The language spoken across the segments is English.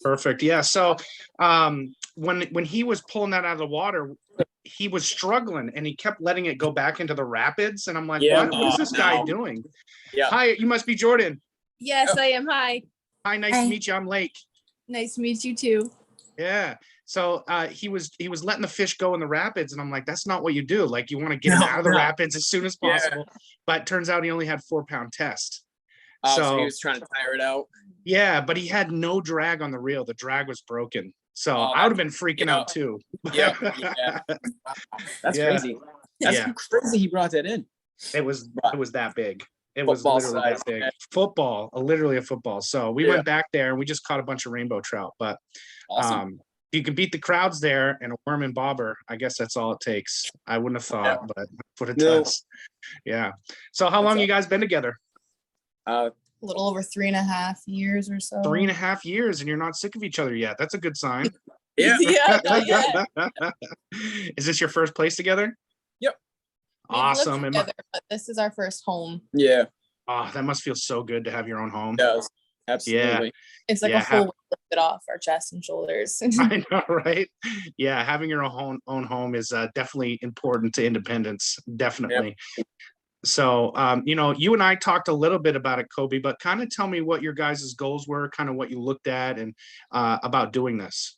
Perfect. Yeah. So when he was pulling that out of the water, he was struggling and he kept letting it go back into the rapids. And I'm like, Yeah. what is this guy doing? Yeah. Hi, you must be Jordan. Yes, I am. Hi. Hi, nice to meet you. I'm Lake. Nice to meet you too. Yeah. So he was letting the fish go in the rapids, and I'm like, that's not what you do. Like, you want to get it out of the rapids as soon as possible. But turns out he only had 4-pound test. So he was trying to tire it out. Yeah, but he had no drag on the reel. The drag was broken. So I would have been freaking out too. Yeah. That's crazy. That's crazy he brought that in. It was that big. It was literally that big. Football, literally a football. So we went back there and we just caught a bunch of rainbow trout. But awesome. You can beat the crowds there and a worm and bobber. I guess that's all it takes. I wouldn't have thought, but that's what it does. Yeah. So how long you guys been together? A little over 3.5 years or so. 3.5 years, and you're not sick of each other yet. That's a good sign. Yeah. Is this your first place together? Yep. Awesome. Together, but this is our first home. Yeah. Oh, that must feel so good to have your own home. Yes, absolutely. Yeah. It's like a full weight lifted off our chest and shoulders. I know, right? Yeah, having your own home is definitely important to independence. Definitely. Yep. So, you and I talked a little bit about it, Kobe, but kind of tell me what your guys' goals were, kind of what you looked at and about doing this.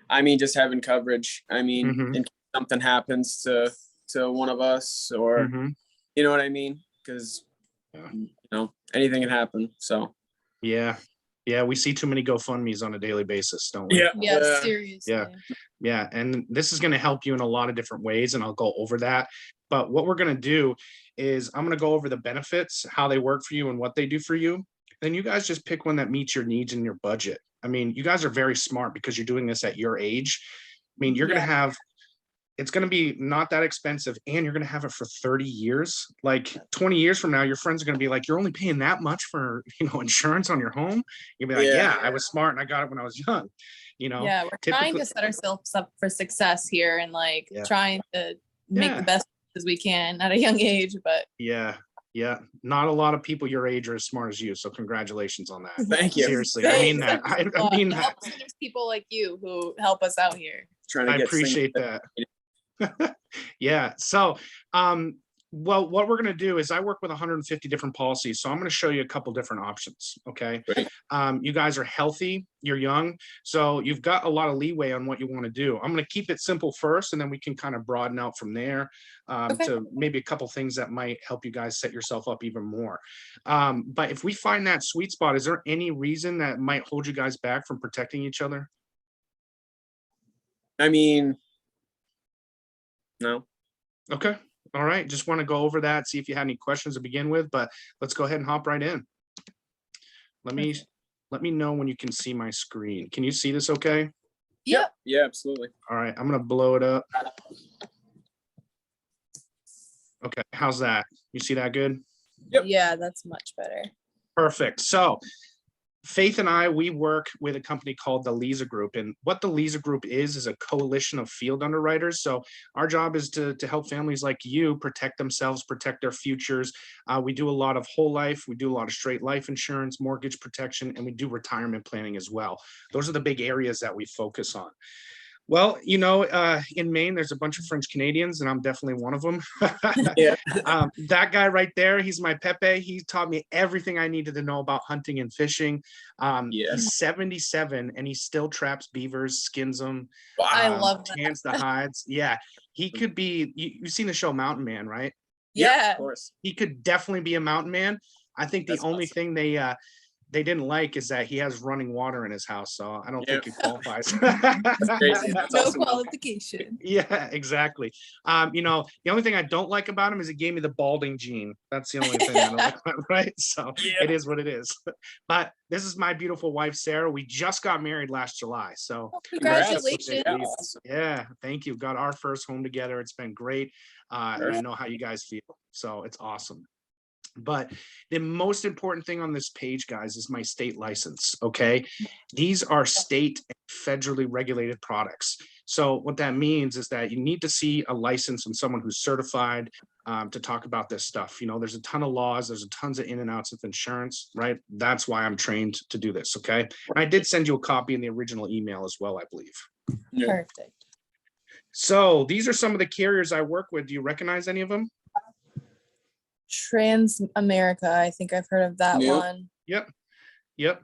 I mean, just having coverage. I mean, in case something happens to one of us, or you know what I mean? Because anything can happen. So yeah, we see too many GoFundMe's on a daily basis, don't we? Yeah, seriously. Yeah, and this is going to help you in a lot of different ways, and I'll go over that. But what we're going to do is I'm going to go over the benefits, how they work for you and what they do for you. Then you guys just pick one that meets your needs and your budget. I mean, you guys are very smart because you're doing this at your age. I mean, you're going to have, it's going to be not that expensive, and you're going to have it for 30 years. Like 20 years from now, your friends are going to be like, you're only paying that much for, insurance on your home. You'll be like, I was smart and I got it when I was young. Yeah, we're trying to set ourselves up for success here and trying to make the best as we can at a young age. But not a lot of people your age are as smart as you, so congratulations on that. Thank you. Seriously. I mean that. I mean that. There's people like you who help us out here. I appreciate that. Yeah. So well, what we're going to do is I work with 150 different policies. So I'm going to show you a couple different options. Okay. Great. You guys are healthy, you're young, so you've got a lot of leeway on what you want to do. I'm going to keep it simple first, and then we can kind of broaden out from there to maybe a couple things that might help you guys set yourself up even more. But if we find that sweet spot, is there any reason that might hold you guys back from protecting each other? I mean, no. Okay. All right. Just want to go over that, see if you had any questions to begin with, but let's go ahead and hop right in. Let me know when you can see my screen. Can you see this okay? Yep. Yeah, absolutely. All right. I'm going to blow it up. Okay. How's that? You see that good? Yep. Yeah, that's much better. Perfect. So Faith and I, we work with a company called the Lisa Group. And what the Lisa Group is a coalition of field underwriters. So our job is to help families like you protect themselves, protect their futures. We do a lot of whole life. We do a lot of straight life insurance, mortgage protection, and we do retirement planning as well. Those are the big areas that we focus on. Well, in Maine, there's a bunch of French Canadians, and I'm definitely one of them. That guy right there, he's my Pepe. He taught me everything I needed to know about hunting and fishing. He's 77, and he still traps beavers, skins them. Wow. I love that. Tans the hides. Yeah, he could be. You've seen the show Mountain Man, right? Yeah, of course. He could definitely be a mountain man. I think the only thing they didn't like is that he has running water in his house, so I don't think he qualifies. That's crazy. That's no awesome. qualification. Yeah, exactly. The only thing I don't like about him is he gave me the balding gene. That's the only thing I don't like about him, right? So it is what it is. But this is my beautiful wife, Sarah. We just got married last July. So congratulations. Yeah, thank you. Got our first home together. It's been great. And I know how you guys feel. So it's awesome. But the most important thing on this page, guys, is my state license. Okay. These are state and federally regulated products. So what that means is that you need to see a license from someone who's certified to talk about this stuff. You know, there's a ton of laws, there's a tons of in and outs of insurance, right? That's why I'm trained to do this, okay? I did send you a copy in the original email as well, I believe. Yeah. Perfect. So these are some of the carriers I work with. Do you recognize any of them? Trans-America, I think I've heard of that one. Yep.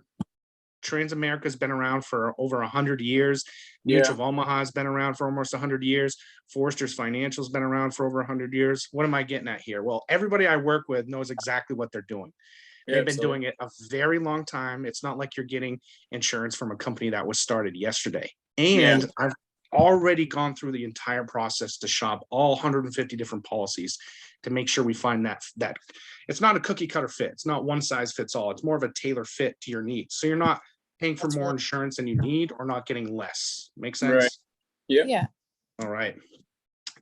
Trans-America's been around for over 100 years. Mutual of Omaha has been around for almost 100 years. Forrester's Financial's been around for over 100 years. What am I getting at here? Well, everybody I work with knows exactly what they're doing. They've been doing it a very long time. It's not like you're getting insurance from a company that was started yesterday. And I've already gone through the entire process to shop all 150 different policies to make sure we find that it's not a cookie cutter fit. It's not one size fits all. It's more of a tailor fit to your needs. So you're not paying for more insurance than you need or not getting less. Make sense? Right. Yeah. All right.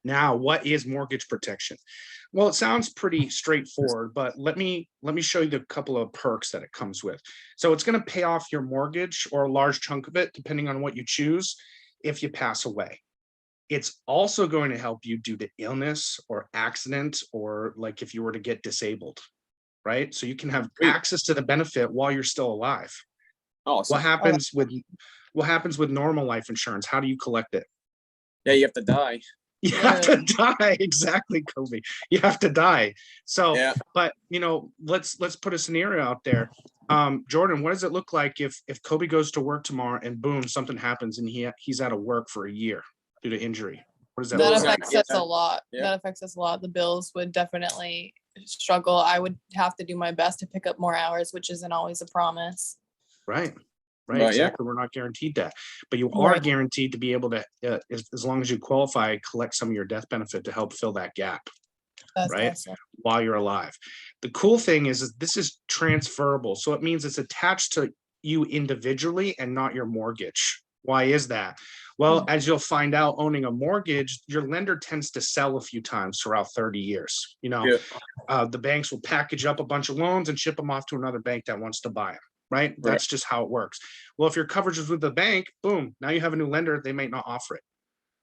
Now, what is mortgage protection? Well, it sounds pretty straightforward, but let me show you the couple of perks that it comes with. So it's going to pay off your mortgage or a large chunk of it, depending on what you choose, if you pass away. It's also going to help you due to illness or accident, or like if you were to get disabled, right? So you can have access to the benefit while you're still alive. Awesome. What happens with normal life insurance? How do you collect it? Yeah, you have to die. You have to die. Exactly, Kobe. You have to die. So, but you know, let's put a scenario out there. Jordan, what does it look like if Kobe goes to work tomorrow and boom, something happens and he's out of work for a year due to injury? What does that look like? That affects us a lot. That affects us a lot. The bills would definitely struggle. I would have to do my best to pick up more hours, which isn't always a promise. Right. Exactly. We're not guaranteed that, but you are guaranteed to be able to, as long as you qualify, collect some of your death benefit to help fill that gap. That's awesome. While you're alive. The cool thing is this is transferable. So it means it's attached to you individually and not your mortgage. Why is that? Well, as you'll find out, owning a mortgage, your lender tends to sell a few times throughout 30 years. You know, the banks will package up a bunch of loans and ship them off to another bank that wants to buy them. Right? That's just how it works. Well, if your coverage is with the bank, boom, now you have a new lender, they might not offer it.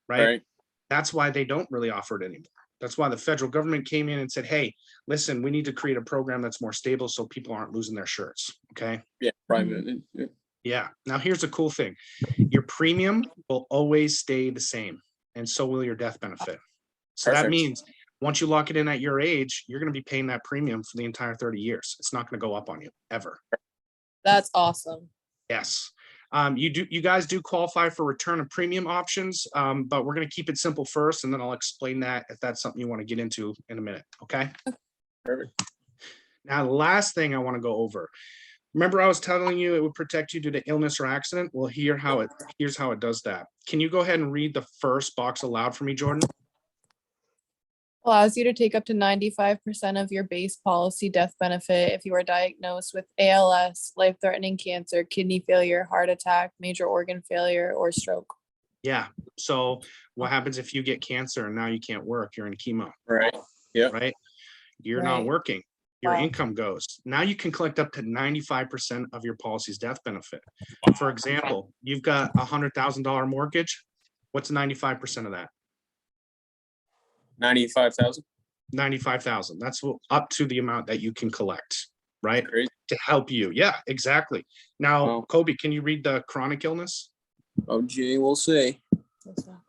Right? That's why they don't really offer it anymore. That's why the federal government came in and said, hey, listen, we need to create a program that's more stable so people aren't losing their shirts. Okay. Yeah, private. Yeah. Now here's the cool thing. Your premium will always stay the same, and so will your death benefit. So that means once you lock it in at your age, you're going to be paying that premium for the entire 30 years. It's not going to go up on you ever. That's awesome. Yes. You guys do qualify for return of premium options, but we're going to keep it simple first, and then I'll explain that if that's something you want to get into in a minute. Okay. Perfect. Now, the last thing I want to go over. Remember, I was telling you it would protect you due to illness or accident. Well, here's how it does that. Can you go ahead and read the first box aloud for me, Jordan? Allows you to take up to 95% of your base policy death benefit if you are diagnosed with ALS, life-threatening cancer, kidney failure, heart attack, major organ failure, or stroke. Yeah. So what happens if you get cancer and now you can't work? You're in chemo. Right. Yeah. Right. You're not working. Your income goes. Now you can collect up to 95% of your policy's death benefit. For example, you've got $100,000 mortgage. What's 95% of that? 95,000. 95,000. That's up to the amount that you can collect, right? Crazy. To help you. Yeah, exactly. Now, Kobe, can you read the chronic illness? OJ will say.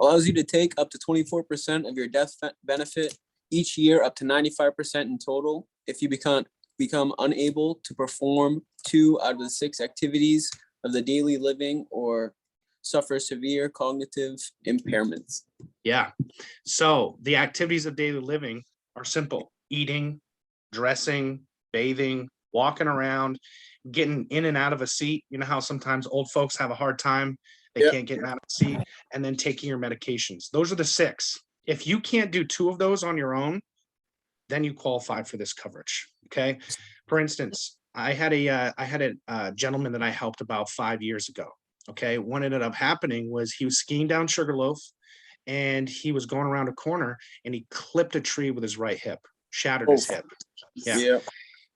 Allows you to take up to 24% of your death benefit each year, up to 95% in total, if you become unable to perform 2 out of the 6 activities of the daily living or suffer severe cognitive impairments. Yeah. So the activities of daily living are simple: eating, dressing, bathing, walking around, getting in and out of a seat. You know how sometimes old folks have a hard time, they can't get out of the seat, and then taking your medications. Those are the 6. If you can't do 2 of those on your own, then you qualify for this coverage. Okay. For instance, I had a gentleman that I helped about 5 years ago. Okay. What ended up happening was he was skiing down Sugarloaf and he was going around a corner and he clipped a tree with his right hip, shattered his hip. Yeah.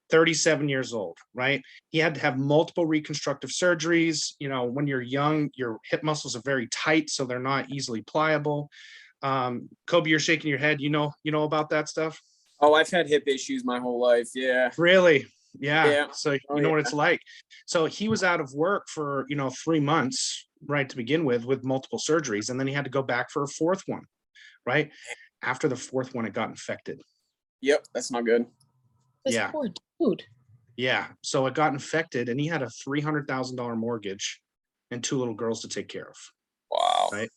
37 years old, right? He had to have multiple reconstructive surgeries. You know, when you're young, your hip muscles are very tight, so they're not easily pliable. Kobe, you're shaking your head. You know about that stuff? Oh, I've had hip issues my whole life. Yeah. Really? Yeah. Yeah. So Oh, you know what yeah. it's like. So he was out of work for, 3 months, right, to begin with multiple surgeries, and then he had to go back for a fourth one, right? After the fourth one, it got infected. Yep. That's not good. This Yeah. poor dude. Yeah. So it got infected, and he had a $300,000 mortgage and 2 little girls to take care of, Wow. right?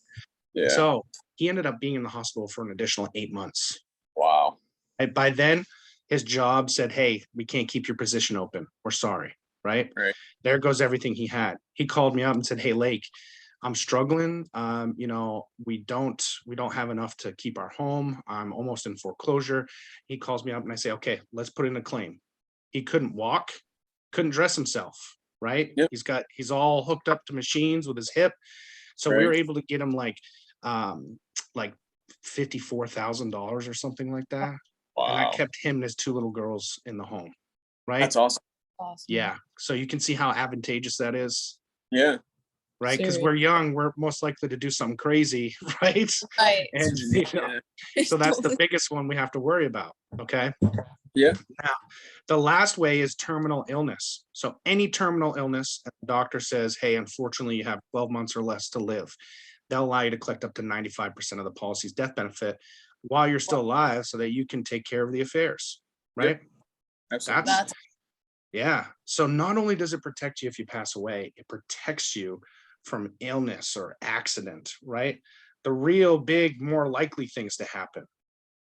Yeah. So he ended up being in the hospital for an additional 8 months. Wow. Right? By then, his job said, "Hey, we can't keep your position open. We're sorry." Right? Right. There goes everything he had. He called me up and said, "Hey, Lake, I'm struggling. We don't have enough to keep our home. I'm almost in foreclosure." He calls me up and I say, "Okay, let's put in a claim." He couldn't walk, couldn't dress himself, right? Yep. He's all hooked up to machines with his hip. So we were Right. able to get him like $54,000 or something like that. And that Wow. kept him and his 2 little girls in the home, right? That's awesome. Awesome. Yeah. So you can see how advantageous that is, Yeah. right? Because Serious. we're young, we're most likely to do something crazy, right? Right. And so that's the biggest one we have to worry about. Okay. Yeah. Now, the last way is terminal illness. So any terminal illness, the doctor says, "Hey, unfortunately, you have 12 months or less to live." They'll allow you to collect up to 95% of the policy's death benefit while you're still alive so that you can take care of the affairs, right? Absolutely. That's Yeah. So not only does it protect you if you pass away, it protects you from illness or accident, right? The real big, more likely things to happen,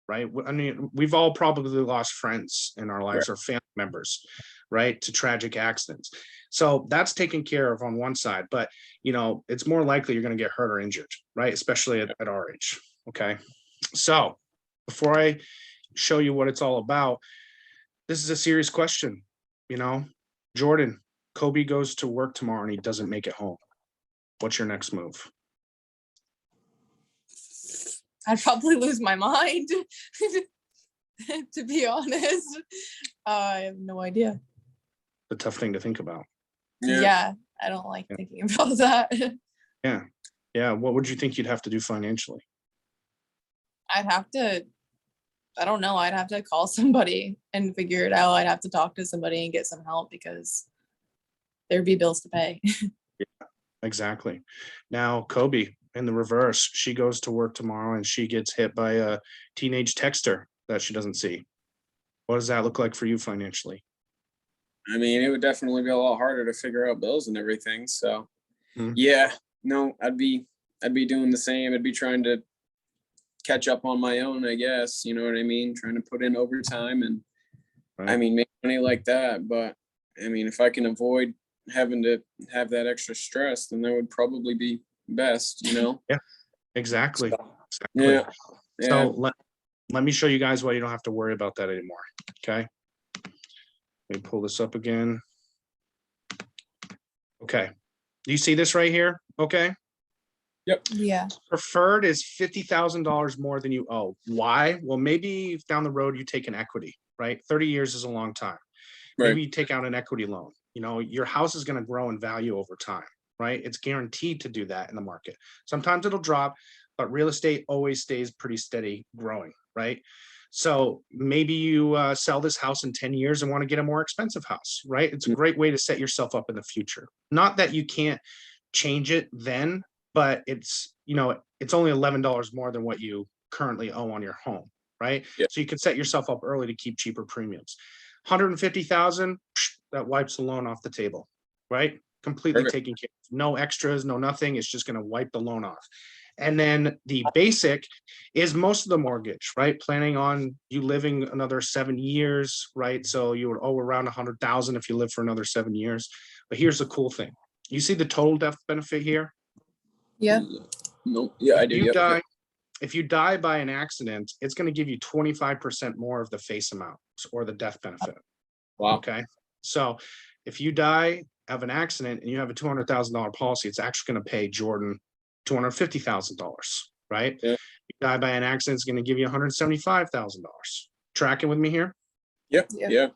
right? I mean, we've all probably lost friends in our lives or family members, right, to tragic accidents. So that's taken care of on one side, but it's more likely you're going to get hurt or injured, right? Especially at our age. Okay. So before I show you what it's all about, this is a serious question. Jordan, Kobe goes to work tomorrow and he doesn't make it home. What's your next move? I'd probably lose my mind. To be honest, I have no idea. A tough thing to think about. Yeah, I don't like thinking about that. Yeah. Yeah. What would you think you'd have to do financially? I'd have to, I don't know, I'd have to call somebody and figure it out. I'd have to talk to somebody and get some help because there'd be bills to pay. Exactly. Now, Kobe, in the reverse, she goes to work tomorrow and she gets hit by a teenage texter that she doesn't see. What does that look like for you financially? I mean, it would definitely be a lot harder to figure out bills and everything. So, Mhm. yeah, no, I'd be doing the same. I'd be trying to catch up on my own, I guess. You know what I mean? Trying to put in overtime and, Right. I mean, make money like that. But I mean, if I can avoid having to have that extra stress, then that would probably be best. Yeah, exactly. So, Exactly. yeah. So let me show you guys why you don't have to worry about that anymore. Okay. Let me pull this up again. Okay. Do you see this right here? Okay. Yeah. Preferred is $50,000 more than you owe. Why? Well, maybe down the road you take an equity, right? 30 years is a long time. Maybe Right. you take out an equity loan. Your house is going to grow in value over time, right? It's guaranteed to do that in the market. Sometimes it'll drop, but real estate always stays pretty steady growing, right? So maybe you sell this house in 10 years and want to get a more expensive house, right? It's a great way to set yourself up in the future. Not that you can't change it then, but it's only $11 more than what you currently owe on your home, right? Yeah. So you can set yourself up early to keep cheaper premiums. 150,000, that wipes the loan off the table, right? Completely Perfect. taken care of. No extras, no nothing. It's just going to wipe the loan off. And then the basic is most of the mortgage, right? Planning on you living another 7 years, right? So you would owe around 100,000 if you live for another 7 years. But here's the cool thing. You see the total death benefit here? Yeah. No. Yeah, I do. Yep. If you die by an accident, it's going to give you 25% more of the face amount or the death benefit. Wow. Okay. So if you die of an accident and you have a $200,000 policy, it's actually going to pay Jordan $250,000, right? Yeah. If you die by an accident, it's going to give you $175,000. Tracking with me here? Yep. Yeah. Yeah.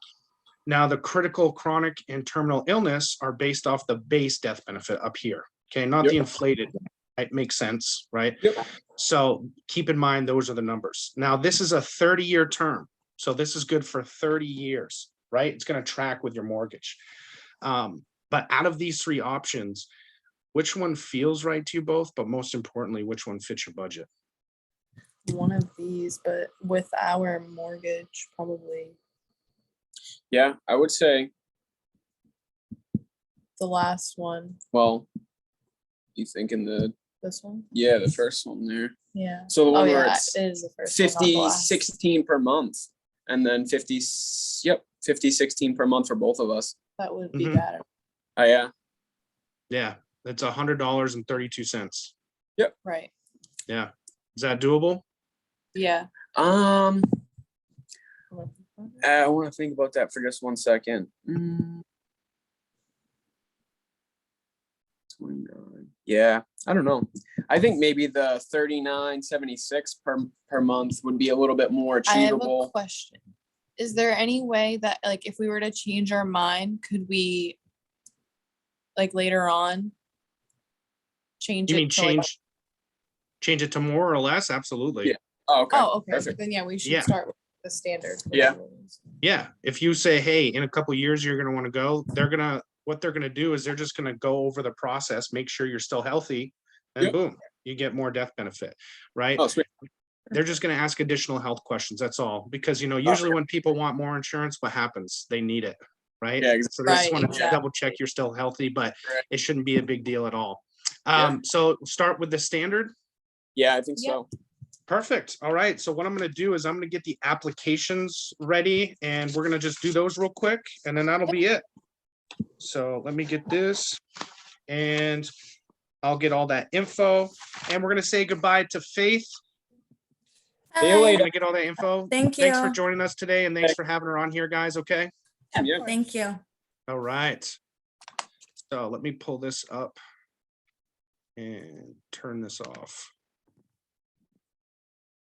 Now, the critical, chronic, and terminal illness are based off the base death benefit up here. Okay, not the Yep. inflated. It makes sense, right? Yep. So keep in mind, those are the numbers. Now, this is a 30-year term. So this is good for 30 years, right? It's going to track with your mortgage. But out of these three options, which one feels right to you both? But most importantly, which one fits your budget? One of these, but with our mortgage, probably Yeah, I would say, the last one, well, you thinking this one. the first one there. Yeah. So the Oh one where yeah, it's it is the first one, not the 50, last. 16 per month, and then 50, 50, 16 per month for both of us. That would be Mhm. better. Oh, yeah. Yeah, that's $100.32. Right. Yeah, is that doable? Yeah. I want to think about that for just 1 second. 29. Yeah, I don't know. I think maybe the 39.76 per month would be a little bit more I have a achievable. question. Is there any way that, like, if we were to change our mind, could we, like, later on change You it mean to, like, change it to more or less? Absolutely. Yeah. Oh, okay. oh, okay, Perfect. then yeah, we should Yeah. start with the standard. Yeah. Yeah, if you say, hey, in a couple years, you're gonna want to go, what they're gonna do is they're just gonna go over the process, make sure you're still healthy, and Yep. boom, you get more death benefit, right? Oh, sweet. They're just gonna ask additional health questions, that's all. Because, usually when people want more insurance, what happens? They need it, right? Yeah, So they just Right, want to exactly. double check you're still healthy, but Right. it shouldn't be a big deal at all. Yeah. So start with the standard. Yeah, I think Yep. so. Perfect. All right. So what I'm going to do is I'm going to get the applications ready and we're going to just do those real quick and then that'll be it. So let me get this and I'll get all that info and we're going to say goodbye to Faith. See you We're later. going to get all that info. Thank Thanks for you. joining us today and thanks for having her on here, guys. Okay. Yeah. Thank you. All right. So let me pull this up and turn this off.